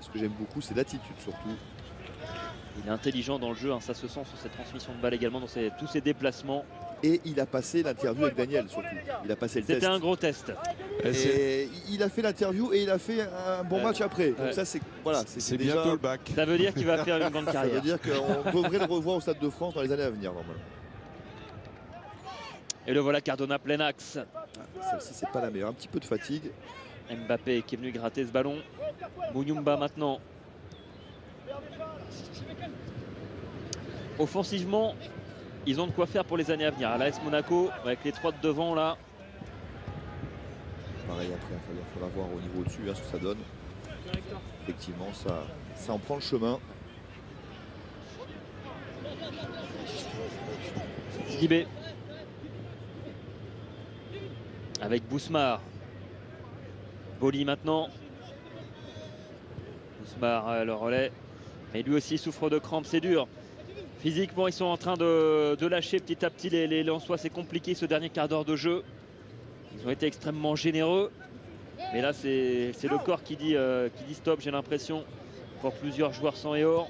Ce que j'aime beaucoup, c'est l'attitude surtout. Il est intelligent dans le jeu, hein, ça se sent sur cette transmission de balle également, dans tous ses déplacements. Et il a passé l'interview avec Daniel surtout. Il a passé le test. C'était un gros test. Et il a fait l'interview et il a fait un bon match après. Donc ça c'est voilà, c'est déjà bientôt le bac. Ça veut dire qu'il va faire une grande ça carrière. veut dire qu'on devrait le revoir au Stade de France dans les années à venir normalement. Et le voilà Cardona plein axe. Celle-ci c'est pas la meilleure, un petit peu de fatigue. Mbappé qui est venu gratter ce ballon. Mouyumba maintenant. Offensivement, ils ont de quoi faire pour les années à venir. À l'AS Monaco, avec les trois de devant là. Pareil après, il faudra voir au niveau au-dessus ce que ça donne. Effectivement, ça en prend le chemin. Sidibé. Avec Bousmar. Boli maintenant. Bousmar le relais. Mais lui aussi souffre de crampes, c'est dur. Physiquement, ils sont en train de lâcher petit à petit les Lensois. C'est compliqué ce dernier quart d'heure de jeu. Ils ont été extrêmement généreux. Mais là, c'est le corps qui dit stop, j'ai l'impression. Pour plusieurs joueurs sans et hors.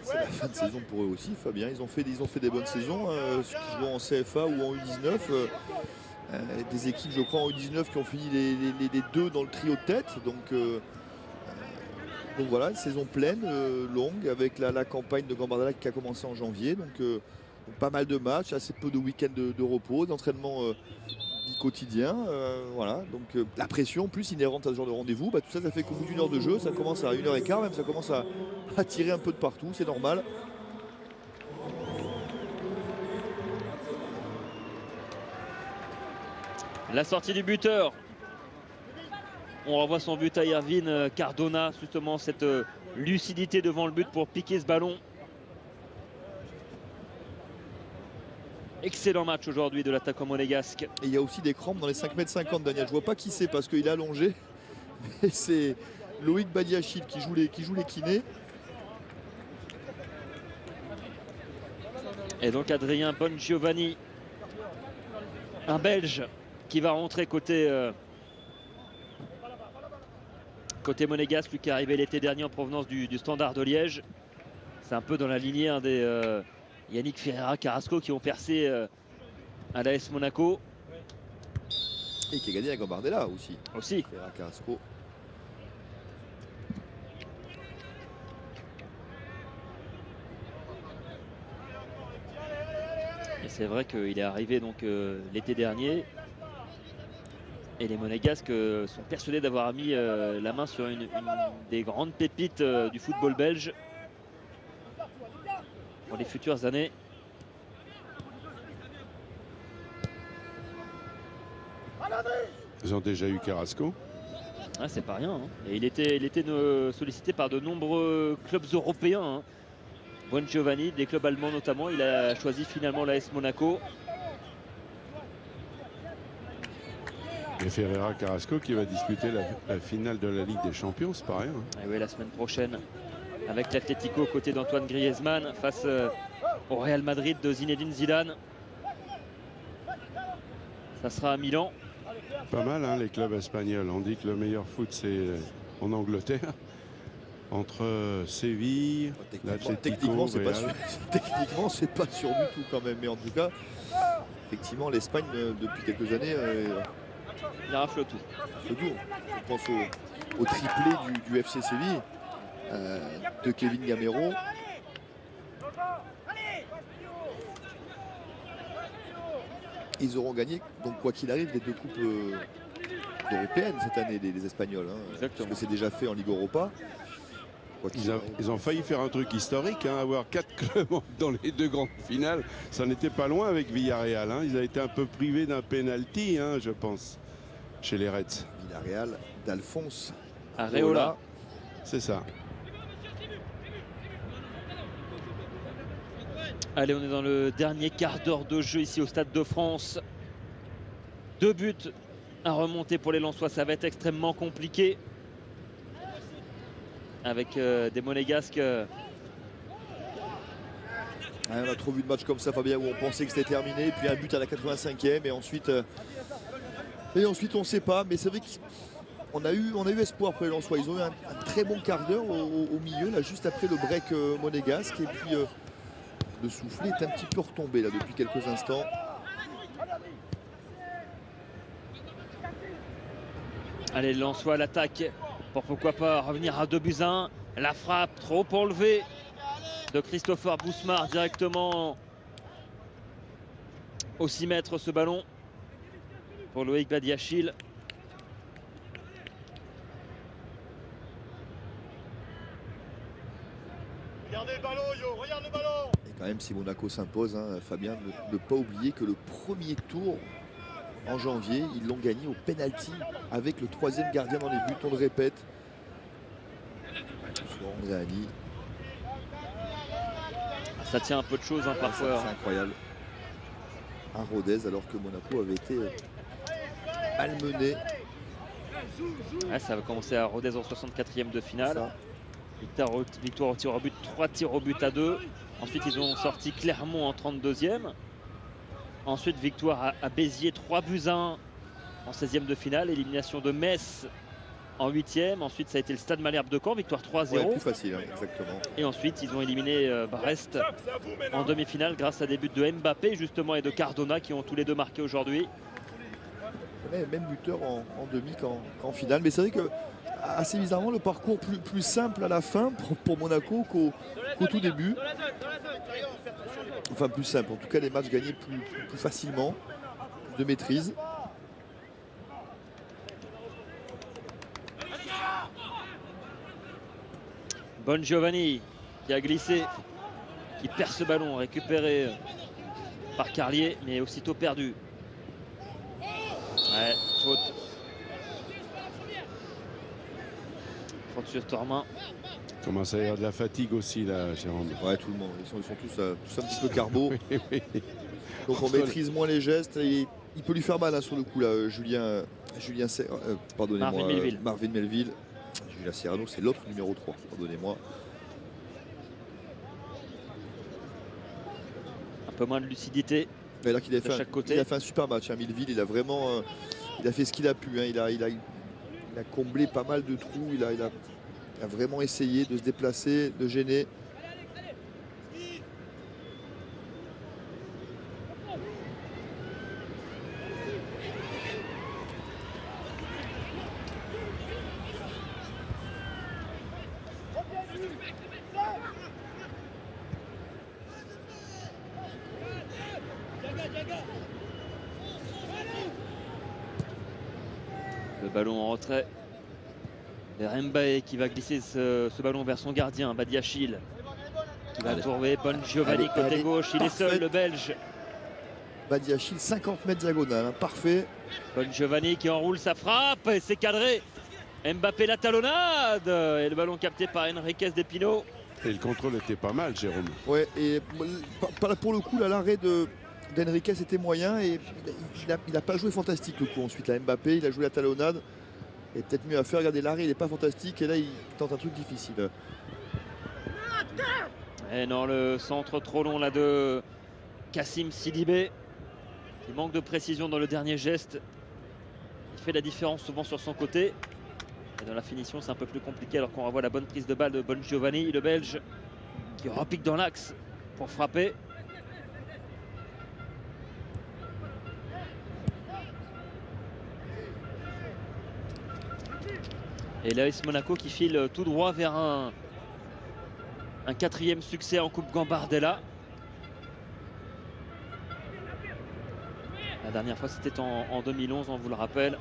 C'est la fin de saison pour eux aussi, Fabien. Ils ont fait des bonnes saisons, ceux qui jouent en CFA ou en U19. Des équipes, je crois, en U19 qui ont fini les deux dans le trio de tête. Donc voilà, une saison pleine, longue, avec la campagne de Gambardella qui a commencé en janvier. Donc pas mal de matchs, assez peu de week-ends de repos, d'entraînement quotidien. Voilà, donc la pression plus inhérente à ce genre de rendez-vous, tout ça, ça fait qu'au bout d'une heure de jeu, ça commence à 1h15, même ça commence à tirer un peu de partout, c'est normal. La sortie du buteur. On revoit son but à Irvine Cardona, justement cette lucidité devant le but pour piquer ce ballon. Excellent match aujourd'hui de l'attaquant monégasque. Et il y a aussi des crampes dans les 5,50 m, Daniel. Je vois pas qui c'est parce qu'il est allongé. Mais c'est Loïc Badiachil qui joue les kinés. Et donc Adrien Bongiovanni, un Belge qui va rentrer côté monégasque, lui qui est arrivé l'été dernier en provenance du Standard de Liège. C'est un peu dans la lignée des Yannick Ferreira Carrasco qui ont percé à l'AS Monaco. Et qui a gagné à Gambardella aussi. Ferreira Carrasco. Et c'est vrai qu'il est arrivé donc l'été dernier. Et les Monégasques sont persuadés d'avoir mis la main sur une des grandes pépites du football belge pour les futures années. Ils ont déjà eu Carrasco. Ah, c'est pas rien. Hein. Et il était sollicité par de nombreux clubs européens. Hein. Bongiovanni, des clubs allemands notamment. Il a choisi finalement l'AS Monaco. Et Ferreira Carrasco qui va disputer la finale de la Ligue des Champions, c'est pas rien. Et oui, la semaine prochaine, avec l'Atlético aux côtés d'Antoine Griezmann face au Real Madrid de Zinedine Zidane. Ça sera à Milan. Pas mal, hein, les clubs espagnols. On dit que le meilleur foot, c'est en Angleterre. Entre Séville, techniquement, c'est pas sûr. Techniquement, c'est pas sûr du tout quand même. Mais en tout cas, effectivement, l'Espagne, depuis quelques années, il rafle tout. Je pense au triplé du FC Séville, de Kevin Gamero. Ils auront gagné, donc quoi qu'il arrive, les deux coupes européennes cette année, les Espagnols. Hein, parce que c'est déjà fait en Ligue Europa. Ils ont failli faire un truc historique, hein, avoir 4 clubs dans les deux grandes finales. Ça n'était pas loin avec Villarreal. Hein. Ils ont été un peu privés d'un penalty, hein, je pense, chez les Reds. Villarreal d'Alphonse Areola. C'est ça. Allez, on est dans le dernier quart d'heure de jeu ici au Stade de France. 2 buts à remonter pour les Lensois. Ça va être extrêmement compliqué. Avec des Monégasques. On a trop vu de matchs comme ça, Fabien, où on pensait que c'était terminé. Puis un but à la 85e. Et ensuite on ne sait pas. Mais c'est vrai que on a eu espoir pour les Lensois. Ils ont eu un très bon quart d'heure au milieu, là, juste après le break monégasque. Et puis le soufflet est un petit peu retombé là depuis quelques instants. Allez, le Lensois à l'attaque pour pourquoi pas revenir à 2-1. La frappe trop enlevée de Christopher Bousmar directement au 6 mètres ce ballon pour Loïc Badiachil. Regardez le ballon, Yo, regarde le ballon. Et quand même, si Monaco s'impose, hein, Fabien, ne pas oublier que le premier tour en janvier, ils l'ont gagné au penalty avec le 3e gardien dans les buts. On le répète. Florent Zahani. Ça tient un peu de choses hein, parfois. C'est incroyable. À Rodez, alors que Monaco avait été malmené. Ouais, ça va commencer à Rodez en 64e de finale. Victoire au tir au but, 3 tirs au but à 2. Ensuite, ils ont sorti Clermont en 32e. Ensuite, victoire à Béziers, 3-1 en 16e de finale. Élimination de Metz en 8e. Ensuite, ça a été le Stade Malherbe de Caen, victoire 3-0. Ouais, plus facile, hein, exactement. Et ensuite, ils ont éliminé Brest en demi-finale grâce à des buts de Mbappé justement et de Cardona qui ont tous les deux marqué aujourd'hui. Même buteur en demi qu'en finale. Mais c'est vrai que assez bizarrement, le parcours plus simple à la fin pour Monaco qu'au tout début. Enfin, plus simple. En tout cas, les matchs gagnés plus facilement, de maîtrise. Bon Giovanni qui a glissé, qui perd ce ballon, récupéré par Carlier, mais aussitôt perdu. Ouais, faute. Faute sur Stormin. Commence à y avoir de la fatigue aussi là, Jérôme. Ouais, tout le monde. Ils sont tous un petit peu carbo. Oui, oui. Donc on maîtrise moins les gestes. Et il peut lui faire mal hein, sur le coup là, pardonnez-moi, Marvin Melville. Julien Serrano, c'est l'autre numéro 3. Pardonnez-moi. Un peu moins de lucidité. Mais là qu'il a de chaque côté. Il a fait un super match. Hein, Melville, il a vraiment, il a fait ce qu'il a pu. Hein. Il a comblé pas mal de trous. Il a vraiment essayé de se déplacer, de gêner. Le ballon en retrait. Rembae qui va glisser ce ballon vers son gardien, Badiachil. Qui va trouver Bon Giovanni côté gauche. Il est seul, le Belge. Badiachil, 50 mètres diagonale, hein, parfait. Bon Giovanni qui enroule sa frappe et c'est cadré. Mbappé la talonnade. Et le ballon capté par Enriquez Despino. Et le contrôle était pas mal, Jérôme. Ouais, et pour le coup, l'arrêt d'Enriquez était moyen et il n'a pas joué fantastique le coup. Ensuite, là, Mbappé, il a joué la talonnade. Et peut-être mieux à faire. Regardez, l'arrêt, il n'est pas fantastique. Et là, il tente un truc difficile. Et non, le centre trop long là de Kassim Sidibé. Il manque de précision dans le dernier geste. Il fait la différence souvent sur son côté. Et dans la finition, c'est un peu plus compliqué alors qu'on revoit la bonne prise de balle de Bon Giovanni, le Belge, qui repique dans l'axe pour frapper. Et l'AS Monaco qui file tout droit vers un 4e succès en Coupe Gambardella. La dernière fois c'était en 2011, on vous le rappelle.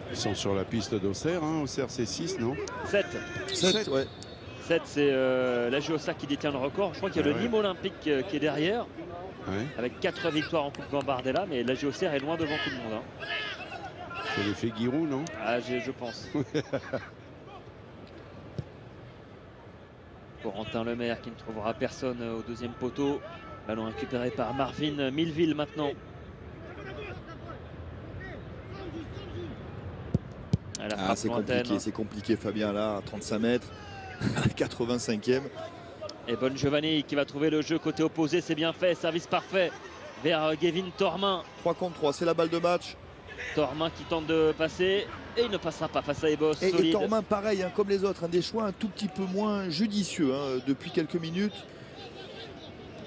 Ils sont sur la piste d'Auxerre, hein. Auxerre c'est 6, non? 7. 7, ouais. 7, c'est la GOSA qui détient le record. Je crois qu'il y a le Nîmes Olympique qui est derrière. Ouais. Avec 4 victoires en Coupe Gambardella, mais la GOCR est loin devant tout le monde. Hein. C'est l'effet Giroud, non? Ah, je pense. Corentin Lemaire qui ne trouvera personne au deuxième poteau. Ballon récupéré par Marvin Melville maintenant. C'est compliqué, Fabien, là, à 35 mètres. à la 85e. Et Bon Giovanni qui va trouver le jeu côté opposé, c'est bien fait, service parfait vers Gavin Tormin. 3 contre 3, c'est la balle de match. Tormin qui tente de passer et il ne passera pas face à Ebos. Et Tormin, pareil, hein, comme les autres, des choix un tout petit peu moins judicieux depuis quelques minutes.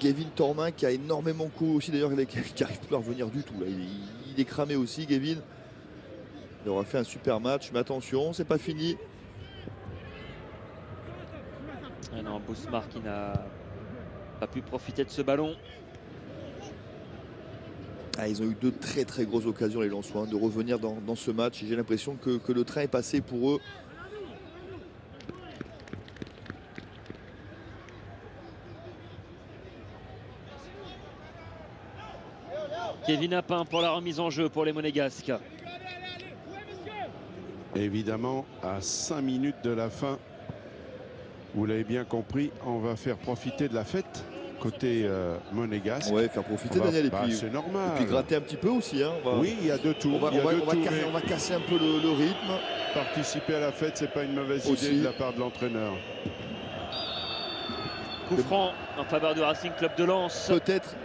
Gavin Tormin qui a énormément couru aussi, d'ailleurs, qui n'arrive plus à revenir du tout. Là. Il est cramé aussi, Gavin. Il aura fait un super match, mais attention, c'est pas fini. Ah non, Bousmar qui n'a pas pu profiter de ce ballon. Ils ont eu deux très très grosses occasions, les Lensois, de revenir dans ce match. J'ai l'impression que le train est passé pour eux. Kevin Appin pour la remise en jeu pour les Monégasques. Évidemment, à 5 minutes de la fin, vous l'avez bien compris, on va faire profiter de la fête côté monégasque. Ouais, faire profiter Daniel et puis c'est normal. Et puis gratter un petit peu aussi. Oui, il y a deux tours. On va casser un peu le rythme. Participer à la fête, c'est pas une mauvaise aussi idée de la part de l'entraîneur. Coup franc en faveur du Racing Club de Lens.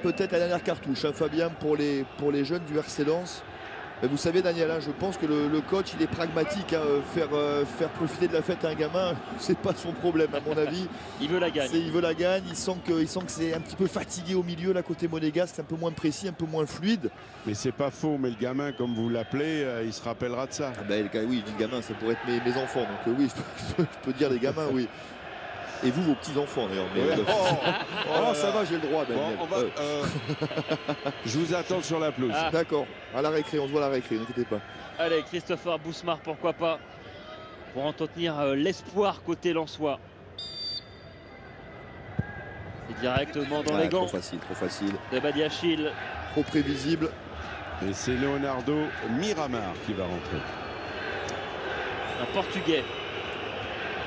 Peut-être la dernière cartouche, Fabien, pour les jeunes du RC Lens. Mais vous savez, Daniel, je pense que le coach, il est pragmatique. Faire profiter de la fête à un gamin, c'est pas son problème, à mon avis. Il veut la gagne. Il veut la gagne. Il sent que c'est un petit peu fatigué au milieu, là, côté monégasque. C'est un peu moins précis, un peu moins fluide. Mais c'est pas faux, mais le gamin, comme vous l'appelez, il se rappellera de ça. Oui, je dis gamin, ça pourrait être mes enfants. Donc oui, je peux dire les gamins, oui. Et vous, vos petits-enfants, d'ailleurs. Ça va, j'ai le droit, Daniel. Je vous attends sur la pelouse. D'accord. À la récré, on se voit à la récré, n'inquiétez pas. Allez, Christopher Bousmar, pourquoi pas, pour entretenir l'espoir côté lensois. C'est directement dans les gants. Trop facile. De Badiachil. Trop prévisible. Et c'est Leonardo Miramar qui va rentrer. Un Portugais.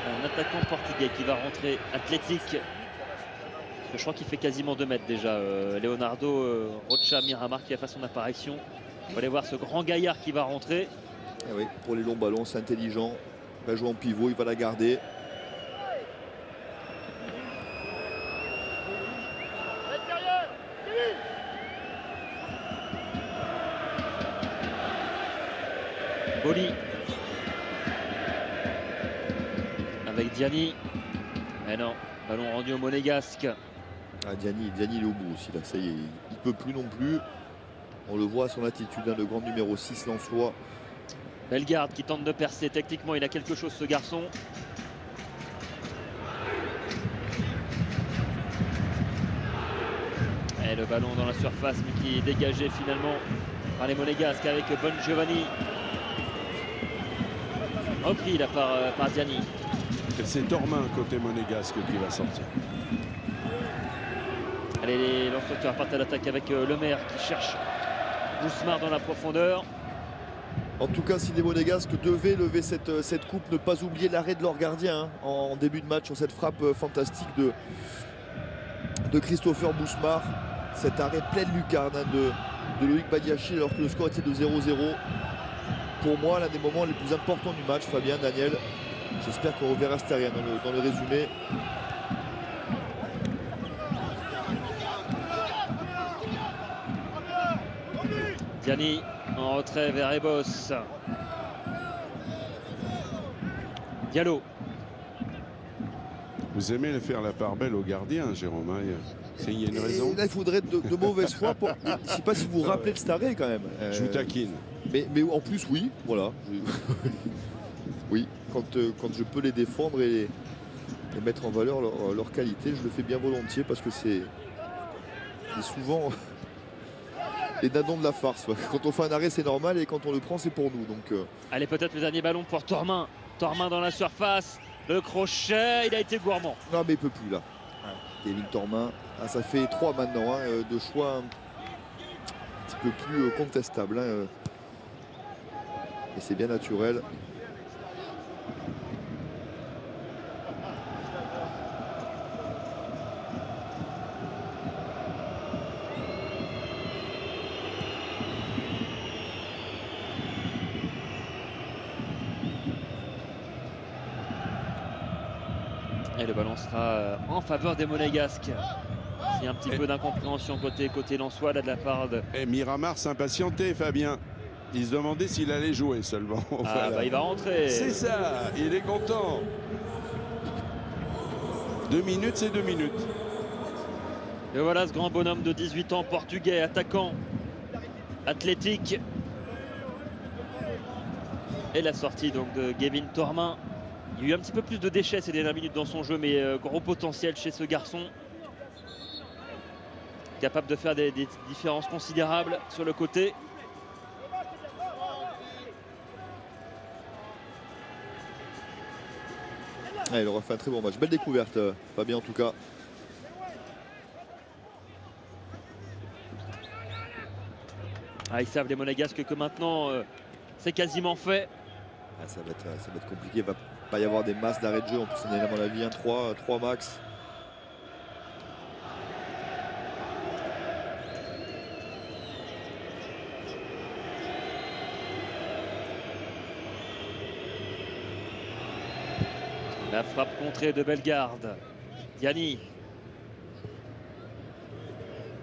Un attaquant portugais qui va rentrer athlétique. Je crois qu'il fait quasiment 2 mètres déjà. Leonardo Rocha Miramar qui a fait son apparition. On va aller voir ce grand gaillard qui va rentrer. Oui, pour les longs ballons, c'est intelligent. Il va jouer en pivot, il va la garder. Boli. Avec Diani. Mais non, ballon rendu au Monégasque. Diani, il est au bout aussi. Là, ça y est, il peut plus non plus. On le voit à son attitude, le grand numéro 6 lensois. Bellegarde qui tente de percer. Techniquement, il a quelque chose, ce garçon. Et le ballon dans la surface, mais qui est dégagé finalement par les Monégasques avec Bon Giovanni. Repris là par Diani. C'est Tormin côté monégasque qui va sortir. Allez, les lanceurs qui repartent à l'attaque avec Le Maire qui cherche Bousmar dans la profondeur. En tout cas, si les Monégasques devaient lever cette coupe, ne pas oublier l'arrêt de leur gardien en début de match sur cette frappe fantastique de Christopher Bousmar. Cet arrêt pleine lucarne de Loïc Badiachil alors que le score était de 0-0. Pour moi, l'un des moments les plus importants du match, Fabien, Daniel. J'espère qu'on reverra ce derrière dans le résumé. Diani en retrait vers Ebos. Diallo. Vous aimez faire la part belle au gardien, Jérôme, il y a une raison. Là, il faudrait de mauvaise foi. Je ne sais pas si vous vous rappelez de cet arrêt quand même. Je vous taquine. Mais en plus, oui, voilà. Oui, quand je peux les défendre et mettre en valeur leur qualité, je le fais bien volontiers parce que c'est souvent les dadons de la farce. Quand on fait un arrêt, c'est normal et quand on le prend, c'est pour nous. Donc, Allez, peut-être le dernier ballon pour Tormin. Tormin dans la surface. Le crochet, il a été gourmand. Non, mais il ne peut plus là. Kevin Tormin, ça fait 3 maintenant de choix un petit peu plus contestable. Et c'est bien naturel. Et le ballon sera en faveur des Monégasques. Il y a un petit peu d'incompréhension côté lensois là de la part de... Et Miramar s'impatientait, Fabien. Il se demandait s'il allait jouer seulement. Ah Voilà. bah il va rentrer. C'est ça, il est content. 2 minutes, c'est 2 minutes. Et voilà ce grand bonhomme de 18 ans, portugais, attaquant, athlétique. Et la sortie donc de Gavin Tormin. Il y a eu un petit peu plus de déchets ces dernières minutes dans son jeu, mais gros potentiel chez ce garçon. Capable de faire des différences considérables sur le côté. Ouais, il aura fait un très bon match. Belle découverte, Fabien, en tout cas. Ah, ils savent les Monégasques que maintenant c'est quasiment fait. Ah, ça va être compliqué. Il va pas y avoir des masses d'arrêt de jeu. En plus, on est à mon avis 3 max. La frappe contrée de Bellegarde. Diani.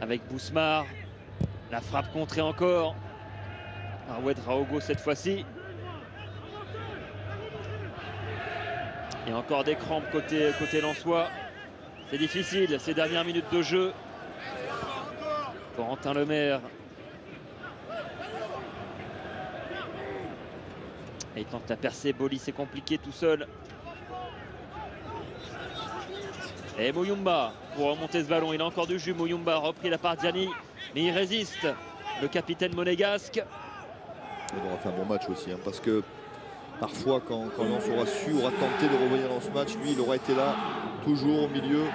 Avec Bousmar. La frappe contrée encore. Par Ouedraogo cette fois-ci. Et encore des crampes côté lensois. C'est difficile ces dernières minutes de jeu. Corentin Lemaire. Et il tente à percer. Boli, c'est compliqué tout seul. Et Mouyumba pour remonter ce ballon. Il a encore du jus. Mouyumba repris la part Diani. Mais il résiste. Le capitaine monégasque. Il aura fait un bon match aussi. Hein, parce que parfois, quand Lens aura tenté de revenir dans ce match, lui, il aura été là, toujours au milieu.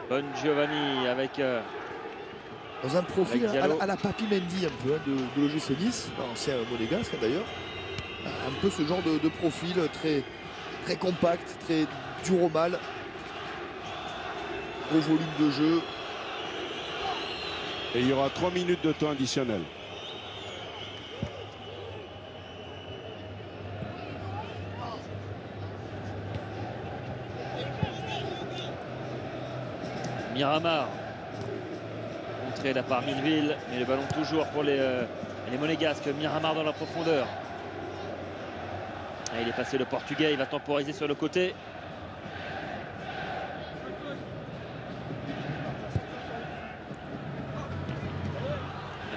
Bon Giovanni avec... Dans un profil avec à la Papi Mendy, un peu, hein, de l'OGC Nice, ancien monégasque hein, d'ailleurs. Un peu ce genre de profil très compact, très dur au mal. Gros volume de jeu. Et il y aura 3 minutes de temps additionnel. Miramar. Contré là par Milleville. Mais le ballon toujours pour les Monégasques. Miramar dans la profondeur. Et il est passé le Portugais. Il va temporiser sur le côté.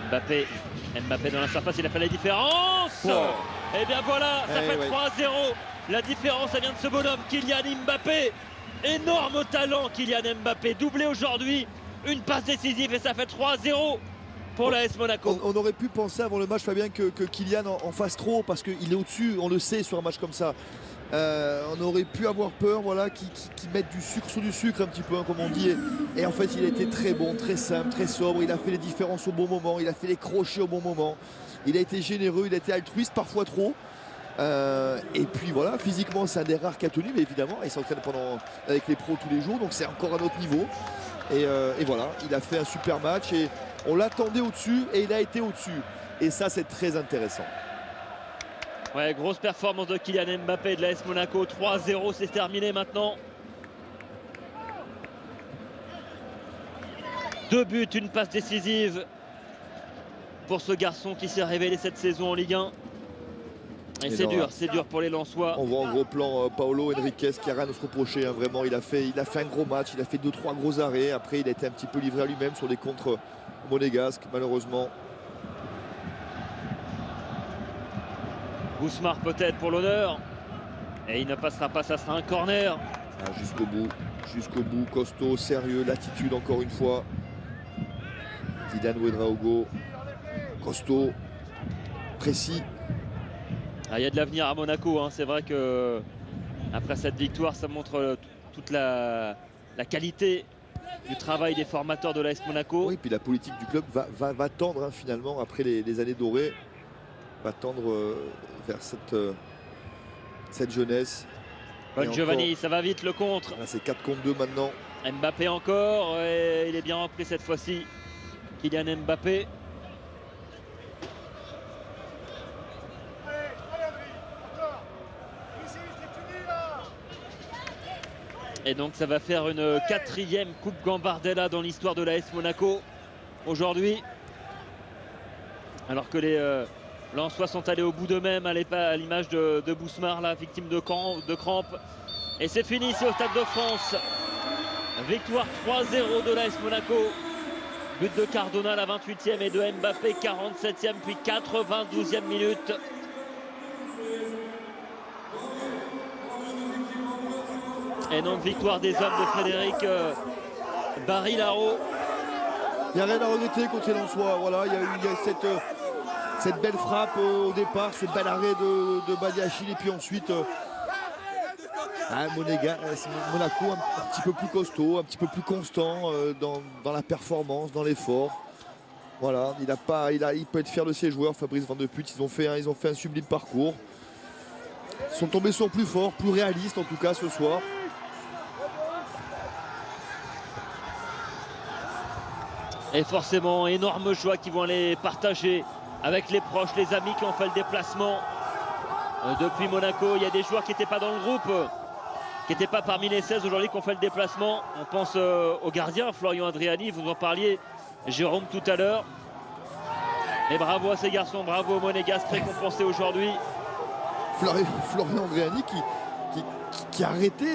Mbappé dans la surface, il a fait la différence. Et bien voilà, ça fait 3-0. La différence, ça vient de ce bonhomme, Kylian Mbappé. Énorme talent, Kylian Mbappé. Doublé aujourd'hui, une passe décisive et ça fait 3-0 pour l'AS Monaco. On aurait pu penser avant le match, Fabien, que Kylian en fasse trop parce qu'il est au-dessus, on le sait sur un match comme ça. On aurait pu avoir peur, voilà, qu'il mette du sucre sur du sucre un petit peu, hein, comme on dit. Et en fait, il a été très bon, très simple, très sobre. Il a fait les différences au bon moment, il a fait les crochets au bon moment. Il a été généreux, il a été altruiste, parfois trop. Et puis voilà, physiquement, c'est un des rares qui a tenu, mais évidemment, il s'entraîne avec les pros tous les jours, donc c'est encore un autre niveau. Et voilà, il a fait un super match et on l'attendait au-dessus et il a été au-dessus. Et ça, c'est très intéressant. Ouais, grosse performance de Kylian Mbappé de l'AS Monaco. 3-0, c'est terminé maintenant. 2 buts, une passe décisive pour ce garçon qui s'est révélé cette saison en Ligue 1. Et c'est dur pour les Lensois. On voit en gros plan Paulo Henriquez qui n'a rien à se reprocher. Hein, vraiment, il a fait un gros match, il a fait 2-3 gros arrêts. Après, il a été un petit peu livré à lui-même sur des contres monégasques, malheureusement. Bousmar peut-être pour l'honneur. Et il ne passera pas, ça sera un corner. Ah, jusqu'au bout, costaud, sérieux, l'attitude encore une fois. Zidane Ouedraogo, costaud, précis. Ah, il y a de l'avenir à Monaco, hein. C'est vrai que après cette victoire, ça montre toute la qualité du travail des formateurs de l'AS Monaco. Oui, puis la politique du club va tendre hein, finalement, après les années dorées, va tendre vers cette jeunesse. Bon Giovanni, ça va vite le contre. C'est 4 contre 2 maintenant. Mbappé encore, et il est bien repris cette fois-ci. Kylian Mbappé. Et donc ça va faire une 4e Coupe Gambardella dans l'histoire de l'AS Monaco aujourd'hui. Alors que les Lensois sont allés au bout d'eux-mêmes, à l'image de Bousmar, là, victime de crampes. Et c'est fini ici au Stade de France. Victoire 3-0 de l'AS Monaco. But de Cardona à la 28e et de Mbappé 47e puis 92e minute. Et donc victoire des hommes de Frédéric Barry-Laro. Il n'y a rien à regretter contre les Lensois. Voilà, il y a cette belle frappe au départ, ce bel arrêt de Badiachil et puis ensuite Monaco un petit peu plus costaud, un petit peu plus constant dans la performance, dans l'effort. Voilà, il peut être fier de ses joueurs, Fabrice Van de Put. Ils ont fait un sublime parcours. Ils sont tombés sur plus fort, plus réaliste en tout cas ce soir. Et forcément, énorme joie qui vont aller partager avec les proches, les amis qui ont fait le déplacement depuis Monaco. Il y a des joueurs qui n'étaient pas dans le groupe, qui n'étaient pas parmi les 16 aujourd'hui qui ont fait le déplacement. On pense au gardien, Florian Adriani, vous en parliez, Jérôme tout à l'heure. Et bravo à ces garçons, bravo aux Monégasques récompensés aujourd'hui. Florian Andréani qui a arrêté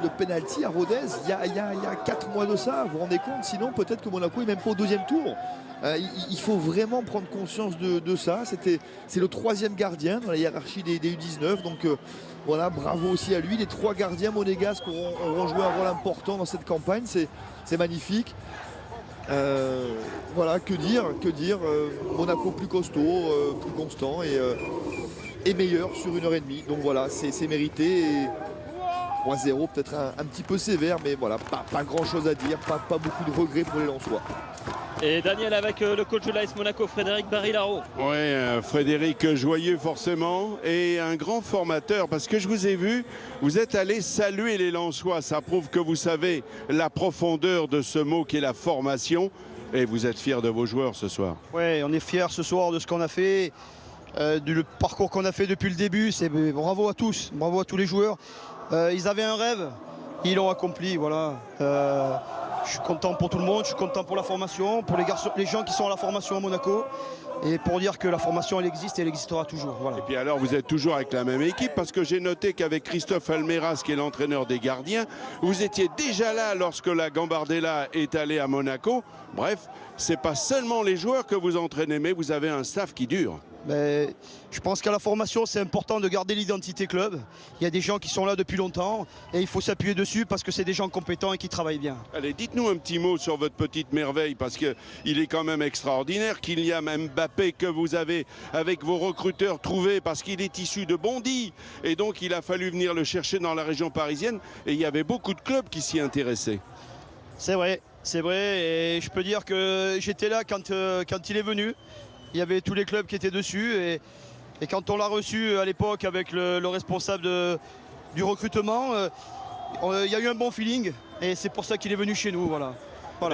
le penalty à Rodez il y a 4 mois de ça, vous vous rendez compte? Sinon peut-être que Monaco est même pas au 2e tour. Il faut vraiment prendre conscience de ça. C'est le 3e gardien dans la hiérarchie des U19, donc voilà, bravo aussi à lui. Les 3 gardiens monégasques auront joué un rôle important dans cette campagne, c'est magnifique. Voilà, que dire, Monaco plus costaud, plus constant et meilleur sur 1h30. Donc voilà, c'est mérité. Et 3-0 peut-être un petit peu sévère, mais voilà, pas grand chose à dire, pas beaucoup de regrets pour les Lensois. Et Daniel avec le coach de l'AS Monaco, Frédéric Barry-Laro. Oui, Frédéric joyeux forcément et un grand formateur parce que je vous ai vu, vous êtes allé saluer les Lensois. Ça prouve que vous savez la profondeur de ce mot qui est la formation et vous êtes fiers de vos joueurs ce soir. Oui, on est fiers ce soir de ce qu'on a fait, du parcours qu'on a fait depuis le début. Bravo à tous, bravo à tous les joueurs. Ils avaient un rêve, ils l'ont accompli, voilà. Je suis content pour tout le monde, je suis content pour la formation, pour les gens qui sont à la formation à Monaco. Et pour dire que la formation, elle existe et elle existera toujours. Voilà. Et puis alors, vous êtes toujours avec la même équipe parce que j'ai noté qu'avec Christophe Almeras, qui est l'entraîneur des gardiens, vous étiez déjà là lorsque la Gambardella est allée à Monaco. Bref, c'est pas seulement les joueurs que vous entraînez, mais vous avez un staff qui dure. Mais je pense qu'à la formation, c'est important de garder l'identité club. Il y a des gens qui sont là depuis longtemps et il faut s'appuyer dessus parce que c'est des gens compétents et qui travaillent bien. Allez, dites-nous un petit mot sur votre petite merveille parce qu'il est quand même extraordinaire. Kylian Mbappé que vous avez avec vos recruteurs trouvé parce qu'il est issu de Bondy et donc il a fallu venir le chercher dans la région parisienne et il y avait beaucoup de clubs qui s'y intéressaient. C'est vrai et je peux dire que j'étais là quand il est venu. Il y avait tous les clubs qui étaient dessus et quand on l'a reçu à l'époque avec le responsable du recrutement, il y a eu un bon feeling et c'est pour ça qu'il est venu chez nous. Voilà.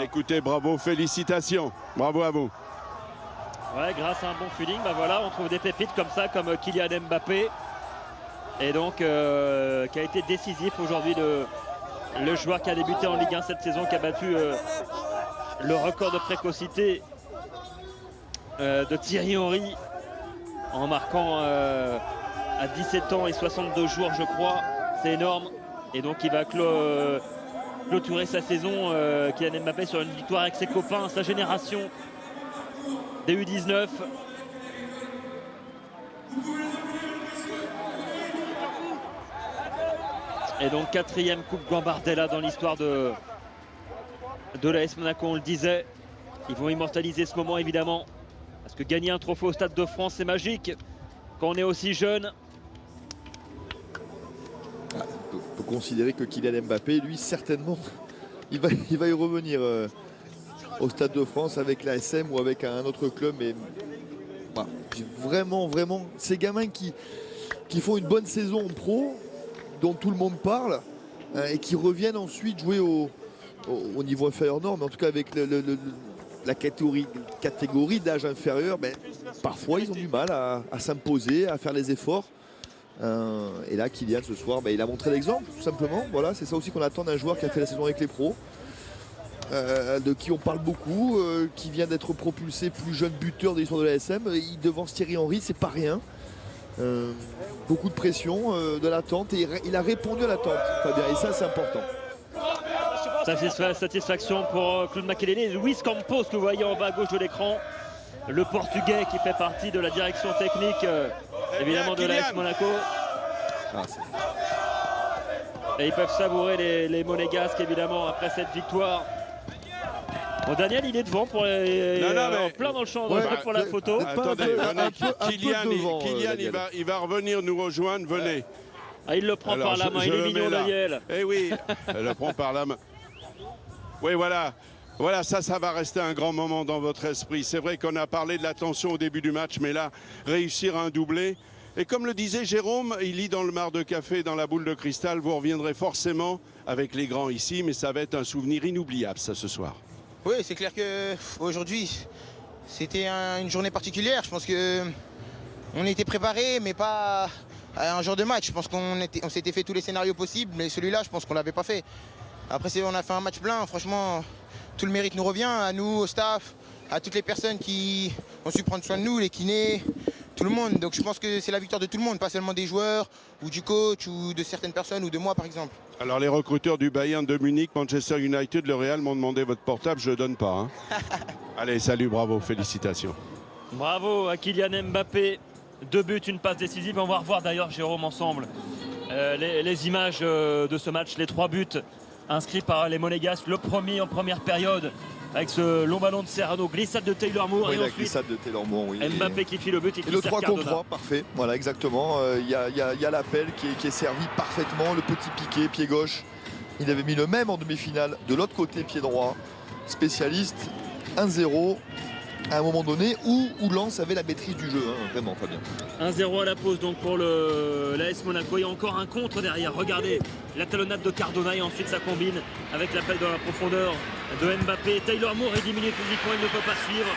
Écoutez, bravo, félicitations, bravo à vous. Ouais, grâce à un bon feeling, voilà, on trouve des pépites comme ça, comme Kylian Mbappé. Et donc, qui a été décisif aujourd'hui, le joueur qui a débuté en Ligue 1 cette saison, qui a battu le record de précocité de Thierry Henry en marquant à 17 ans et 62 jours je crois, c'est énorme et donc il va clôturer sa saison Kylian Mbappé sur une victoire avec ses copains, sa génération des U19. Et donc 4e Coupe Gambardella dans l'histoire de l'AS Monaco, on le disait. Ils vont immortaliser ce moment évidemment. Parce que gagner un trophée au Stade de France, c'est magique quand on est aussi jeune. On peut considérer que Kylian Mbappé, lui, certainement, il va y revenir au Stade de France avec la SM ou avec un autre club. Mais voilà, vraiment, ces gamins qui font une bonne saison en pro, dont tout le monde parle, et qui reviennent ensuite jouer au niveau inférieur nord, mais en tout cas avec la catégorie d'âge inférieur, parfois ils ont du mal à s'imposer, à faire les efforts. Et là, Kylian, ce soir, il a montré l'exemple, tout simplement. Voilà, c'est ça aussi qu'on attend d'un joueur qui a fait la saison avec les pros. De qui on parle beaucoup, qui vient d'être propulsé plus jeune buteur de l'histoire de la SM. Il devance Thierry Henry, c'est pas rien. Beaucoup de pression, de l'attente, et il a répondu à l'attente, Fabien, et ça c'est important. Satisfaction pour Claude Makélélé. Luis Campos, que vous voyez en bas à gauche de l'écran, le Portugais qui fait partie de la direction technique évidemment de l'AS Monaco. Et ils peuvent savourer les Monégasques évidemment après cette victoire. Bon, Daniel, il est devant pour en plein dans le champ pour la photo. Attendez, Kylian, il va revenir nous rejoindre, venez. Ah, il le prend par la main, il est mignon, Daniel. Eh oui, elle le prend par la main. Oui, voilà. Voilà, ça va rester un grand moment dans votre esprit. C'est vrai qu'on a parlé de la tension au début du match, mais là, réussir un doublé. Et comme le disait Jérôme, il lit dans le mar de café, dans la boule de cristal, vous reviendrez forcément avec les grands ici, mais ça va être un souvenir inoubliable, ça, ce soir. Oui, c'est clair qu'aujourd'hui, c'était une journée particulière. Je pense qu'on était préparé, mais pas à un genre de match. Je pense qu'on s'était fait tous les scénarios possibles, mais celui-là, je pense qu'on ne l'avait pas fait. Après, on a fait un match plein. Franchement, tout le mérite nous revient, à nous, au staff, à toutes les personnes qui ont su prendre soin de nous, les kinés, tout le monde. Donc je pense que c'est la victoire de tout le monde, pas seulement des joueurs, ou du coach, ou de certaines personnes, ou de moi, par exemple. Alors les recruteurs du Bayern de Munich, Manchester United, le Real m'ont demandé votre portable, je ne donne pas. Hein. Allez, salut, bravo, félicitations. Bravo à Kylian Mbappé. 2 buts, une passe décisive. On va revoir d'ailleurs, Jérôme, ensemble les images de ce match, les 3 buts inscrits par les Monégasques. Le premier en première période avec ce long ballon de Serrano, glissade de Taylor Moore, Oui, et la ensuite glissade de Taylor Moore, oui. Mbappé qui fit le but et qui le sert 3 contre Cardona. 3, parfait. Voilà, exactement. Il y a l'appel qui est servi parfaitement. Le petit piqué, pied gauche. Il avait mis le même en demi-finale. De l'autre côté, pied droit. Spécialiste, 1-0. À un moment donné où Lens avait la maîtrise du jeu, hein, vraiment, Fabien. 1-0 à la pause donc pour l'AS Monaco. Il y a encore un contre derrière. Regardez la talonnade de Cardona et ensuite ça combine avec l'appel dans la profondeur de Mbappé. Taylor Moore est diminué physiquement, il ne peut pas suivre.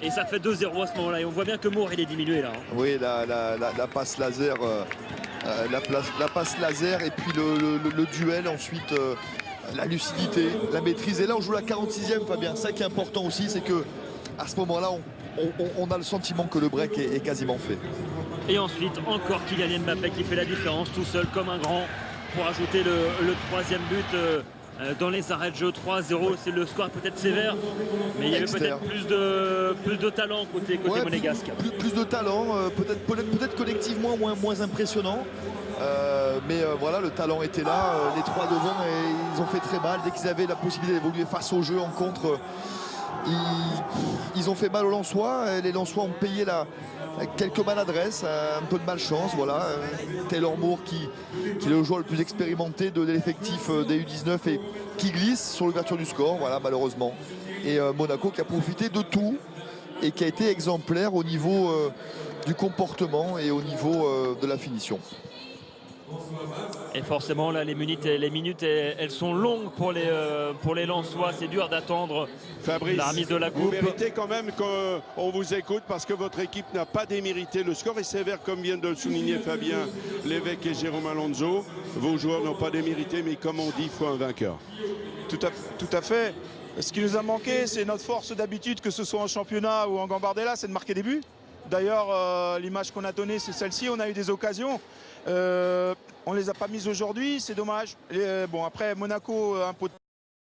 Et ça fait 2-0 à ce moment-là. Et on voit bien que Moore il est diminué là. Hein. Oui, la passe laser, la passe laser et puis le duel ensuite. La lucidité, la maîtrise. Et là on joue la 46e, Fabien. Ça qui est important aussi, c'est que à ce moment-là, on a le sentiment que le break est quasiment fait. Et ensuite, encore Kylian Mbappé qui fait la différence tout seul comme un grand pour ajouter le 3e but dans les arrêts de jeu. 3-0, c'est le score peut-être sévère, mais il y avait peut-être plus de talent côté monégasque. Plus de talent, peut-être collectivement moins impressionnant. Mais voilà, le talent était là. Les 3 devant, et ils ont fait très mal. Dès qu'ils avaient la possibilité d'évoluer face au jeu en contre, ils ont fait mal aux Lensois. Les Lensois ont payé quelques maladresses, un peu de malchance. Voilà. Taylor Moore qui est le joueur le plus expérimenté de l'effectif des U19 et qui glisse sur l'ouverture du score, voilà, malheureusement. Et Monaco qui a profité de tout et qui a été exemplaire au niveau du comportement et au niveau de la finition. Et forcément là les minutes elles sont longues pour les Lensois. C'est dur d'attendre la remise de la coupe. Vous méritez quand même qu'on vous écoute parce que votre équipe n'a pas démérité. Le score est sévère comme vient de le souligner Fabien Lévesque et Jérôme Alonso. Vos joueurs n'ont pas démérité, mais comme on dit, il faut un vainqueur. Tout à fait. Ce qui nous a manqué, c'est notre force d'habitude, que ce soit en championnat ou en Gambardella, c'est de marquer des buts. D'ailleurs, l'image qu'on a donnée, c'est celle-ci. On a eu des occasions. On ne les a pas mises aujourd'hui, c'est dommage. Bon, après, Monaco, un pot de